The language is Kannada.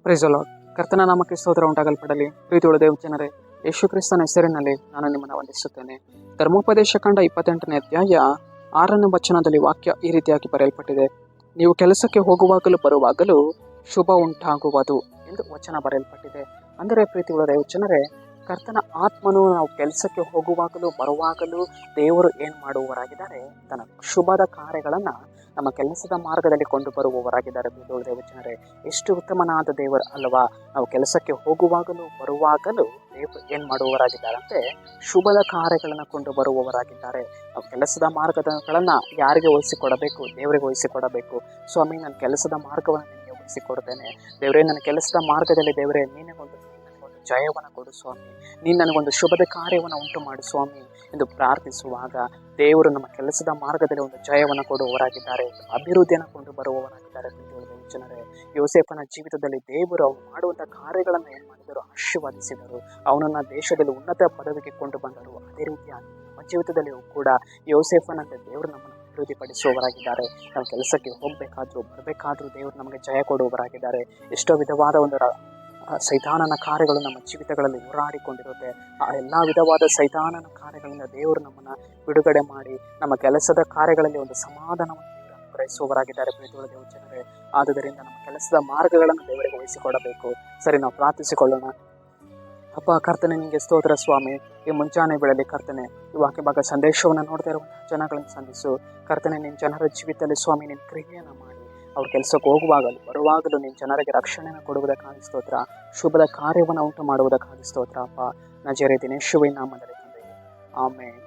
Price the lord. ಕರ್ತನ ನಾಮಕ್ಕೆ ಸ್ತೋತ್ರ ಉಂಟಾಗಲ್ಪಡಲಿ. ಪ್ರೀತಿಯುಳ್ಳ ದೇವ ಜನರೇ, ಯೇಸು ಕ್ರಿಸ್ತನ ಹೆಸರಿನಲ್ಲಿ ನಾನು ನಿಮ್ಮನ್ನು ವಂದಿಸುತ್ತೇನೆ. ಧರ್ಮೋಪದೇಶ ಕಾಂಡ 28ನೇ ಅಧ್ಯಾಯ 6ನೇ ವಚನದಲ್ಲಿ ವಾಕ್ಯ ಈ ರೀತಿಯಾಗಿ ಬರೆಯಲ್ಪಟ್ಟಿದೆ. ನೀವು ಕೆಲಸಕ್ಕೆ ಹೋಗುವಾಗಲೂ ಬರುವಾಗಲೂ ಶುಭ ಉಂಟಾಗುವುದು ಎಂದು ವಚನ ಬರೆಯಲ್ಪಟ್ಟಿದೆ. ಅಂದರೆ ಪ್ರೀತಿಯುಳ್ಳ ದೇವ ಜನರೇ, ಕರ್ತನ ಆತ್ಮನು ನಾವು ಕೆಲಸಕ್ಕೆ ಹೋಗುವಾಗಲೂ ಬರುವಾಗಲೂ ದೇವರು ಏನು ಮಾಡುವವರಾಗಿದ್ದಾರೆ, ತನ್ನ ಶುಭದ ಕಾರ್ಯಗಳನ್ನು ನಮ್ಮ ಕೆಲಸದ ಮಾರ್ಗದಲ್ಲಿ ಕೊಂಡು ಬರುವವರಾಗಿದ್ದಾರೆ. ದೇವ ಜನರೇ, ಎಷ್ಟು ಉತ್ತಮನಾದ ದೇವರು ಅಲ್ವಾ. ನಾವು ಕೆಲಸಕ್ಕೆ ಹೋಗುವಾಗಲೂ ಬರುವಾಗಲೂ ದೇವರು ಏನು ಮಾಡುವವರಾಗಿದ್ದಾರೆ ಅಂದರೆ ಶುಭದ ಕಾರ್ಯಗಳನ್ನು ಕೊಂಡು ಬರುವವರಾಗಿದ್ದಾರೆ. ನಾವು ಕೆಲಸದ ಮಾರ್ಗಗಳನ್ನು ಯಾರಿಗೆ ವಹಿಸಿಕೊಡಬೇಕು? ದೇವರಿಗೆ ವಹಿಸಿಕೊಡಬೇಕು. ಸ್ವಾಮಿ, ನನ್ನ ಕೆಲಸದ ಮಾರ್ಗವನ್ನು ನಿನಗೆ ವಹಿಸಿಕೊಡ್ತೇನೆ. ದೇವರೇ, ನನ್ನ ಕೆಲಸದ ಮಾರ್ಗದಲ್ಲಿ ದೇವರೇ ನನಗೊಂದು ಜಯವನ್ನು ಕೊಡು ಸ್ವಾಮಿ, ನೀನು ನನಗೊಂದು ಶುಭದ ಕಾರ್ಯವನ್ನು ಉಂಟು ಮಾಡು ಸ್ವಾಮಿ ಎಂದು ಪ್ರಾರ್ಥಿಸುವಾಗ ದೇವರು ನಮ್ಮ ಕೆಲಸದ ಮಾರ್ಗದಲ್ಲಿ ಒಂದು ಜಯವನ್ನು ಕೊಡುವವರಾಗಿದ್ದಾರೆ, ಅಭಿವೃದ್ಧಿಯನ್ನು ಕೊಂಡು ಬರುವವರಾಗಿದ್ದಾರೆ. ಜನರೇ, ಯೋಸೇಫನ ಜೀವಿತದಲ್ಲಿ ದೇವರು ಅವನು ಮಾಡುವಂಥ ಕಾರ್ಯಗಳನ್ನು ಏನು ಮಾಡಿದರು? ಆಶೀರ್ವದಿಸಿದರು. ಅವನನ್ನು ದೇಶದಲ್ಲಿ ಉನ್ನತ ಪದವಿಗೆ ಕೊಂಡು ಬಂದರು. ಅದೇ ರೀತಿಯಾಗಿ ನಮ್ಮ ಜೀವಿತದಲ್ಲಿಯೂ ಕೂಡ ಯೋಸೇಫನಂತೆ ದೇವರು ನಮ್ಮನ್ನು ಅಭಿವೃದ್ಧಿಪಡಿಸುವವರಾಗಿದ್ದಾರೆ. ನಾವು ಕೆಲಸಕ್ಕೆ ಹೋಗಬೇಕಾದ್ರೂ ಬರಬೇಕಾದ್ರೂ ದೇವರು ನಮಗೆ ಜಯ ಕೊಡುವವರಾಗಿದ್ದಾರೆ. ಎಷ್ಟೋ ವಿಧವಾದ ಒಂದು ಸೈತಾನನ ಕಾರ್ಯಗಳು ನಮ್ಮ ಜೀವಿತಗಳಲ್ಲಿ ಹೋರಾಡಿಕೊಂಡಿರುತ್ತೆ. ಆ ಎಲ್ಲ ವಿಧವಾದ ಸೈತಾನನ ಕಾರ್ಯಗಳಿಂದ ದೇವರು ನಮ್ಮನ್ನು ಬಿಡುಗಡೆ ಮಾಡಿ ನಮ್ಮ ಕೆಲಸದ ಕಾರ್ಯಗಳಲ್ಲಿ ಒಂದು ಸಮಾಧಾನವನ್ನು ಗ್ರಹಿಸುವವರಾಗಿದ್ದಾರೆ. ಪ್ರೀತಿಯುಳ್ಳ ದೇವ ಜನರೇ, ಆದುದರಿಂದ ನಮ್ಮ ಕೆಲಸದ ಮಾರ್ಗಗಳನ್ನು ದೇವರಿಗೆ ವಹಿಸಿಕೊಡಬೇಕು. ಸರಿ, ನಾವು ಪ್ರಾರ್ಥಿಸಿಕೊಳ್ಳೋಣ. ಅಪ್ಪ ಕರ್ತನೆ, ನಿಮಗೆ ಸ್ತೋತ್ರ ಸ್ವಾಮಿ. ಈ ಮುಂಚಾನೆ ವೇಳೆಯಲ್ಲಿ ಕರ್ತನೆ, ಈ ವಾಕ್ಯ ಭಾಗ ಸಂದೇಶವನ್ನು ನೋಡ್ತಾ ಇರುವಂತಹ ಜನಗಳನ್ನು ಸಂಧಿಸು ಕರ್ತನೆ. ನಿನ್ನ ಜನರ ಜೀವಿತದಲ್ಲಿ ಸ್ವಾಮಿ ನಿನ್ನ ಕ್ರಿಯೆಯನ್ನು ಮಾಡಿ ಅವ್ರ ಕೆಲಸಕ್ಕೆ ಹೋಗುವಾಗಲೂ ಬರುವಾಗಲೂ ನಿನ್ನ ಜನರಿಗೆ ರಕ್ಷಣೆಯನ್ನು ಕೊಡುವುದಕ್ಕಾಗಿ ಸ್ತೋತ್ರ. ಶುಭದ ಕಾರ್ಯವನ್ನು ಉಂಟು ಮಾಡುವುದಕ್ಕಾಗಿ ಸ್ತೋತ್ರ ಅಪ್ಪ. ನಜರೇತಿನ ಯೇಸುವಿನ ನಾಮದಲ್ಲಿ ತಂದೆಯೇ, ಆಮೆನ್.